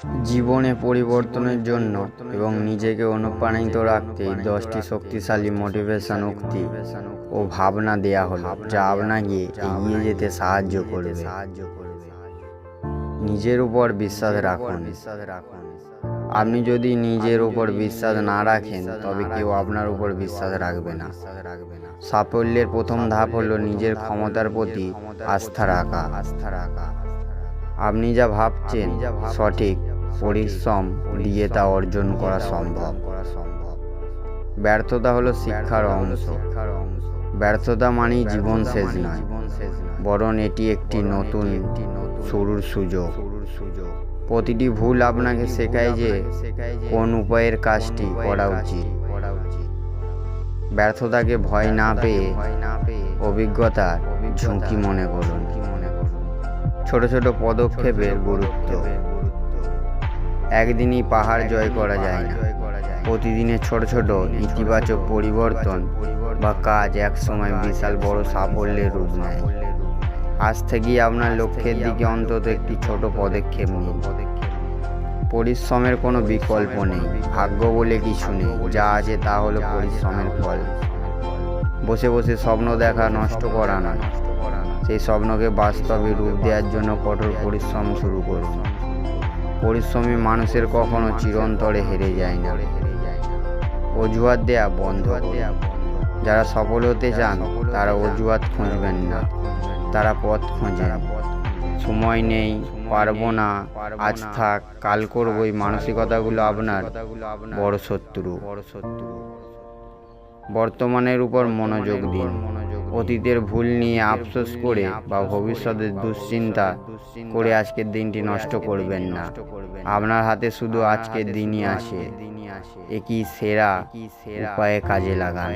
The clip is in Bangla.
জীবনে পরিবর্তনের জন্য এবং নিজেকে অনুপ্রাণিত রাখতে 10টি শক্তিশালী মোটিভেশন উক্তি ও ভাবনা দেয়া হলো, যা আপনাকে এগিয়ে যেতে সাহায্য করবে। নিজের উপর বিশ্বাস রাখুন। আপনি যদি নিজের উপর বিশ্বাস না রাখেন, তবে কেউ আপনার উপর বিশ্বাস রাখবে না। সাফল্যের প্রথম ধাপ হলো নিজের ক্ষমতার প্রতি আস্থা রাখা। আপনি যা ভাবছেন সঠিক পরিশ্রম দিয়ে তা অর্জন করা সম্ভব। ব্যর্থতা হলো শিক্ষার অংশ। ব্যর্থতা মানেই জীবন শেষ নয়, বরং এটি একটি নতুন শুরুর সুযোগ। প্রতিটি ভুল আপনাকে শেখায় যে কোন উপায়ের কাজটি করা উচিত। ব্যর্থতাকে ভয় না পেয়ে অভিজ্ঞতার ঝুঁকি মনে করুন। ছোট ছোট পদক্ষেপের গুরুত্ব। একদিনই পাহাড় জয় করা যায় না। প্রতিদিনের ছোট ছোট ইতিবাচক পরিবর্তন বা কাজ একসময় বিশাল বড় সাফল্যের রূপ নেয়। আজ থেকেই আপনার লক্ষ্যের দিকে অন্তত একটি ছোট পদক্ষেপ নিন। পরিশ্রমের কোনো বিকল্প নেই। ভাগ্য বলে কিছু নেই, যা আছে তা হলো পরিশ্রমের ফল। বসে বসে স্বপ্ন দেখা নষ্ট করা নয়, সেই স্বপ্নকে বাস্তবে রূপ দেওয়ার জন্য কঠোর পরিশ্রম শুরু করুন। পরিশ্রমী মানুষের কখনো চিরন্তরে হেরে যায় না। অজুহাত দেয়া বন্ধ করুন। যারা সফল হতে চান তারা অজুহাত খুঁজবেন না, তারা পথ খোঁজেন। সময় নেই, পারবো না, আজ থাক, কাল করবো, এই মানসিকতাগুলো আপনার বড় শত্রু। বর্তমানের উপর মনোযোগ দিন। অতীতের ভুল নিয়ে আফসোস করে বা ভবিষ্যতের দুশ্চিন্তা করে আজকের দিনটি নষ্ট করবেন না। আপনার হাতে শুধু আজকের দিনই আছে। একই সেরা উপায়ে কাজে লাগান।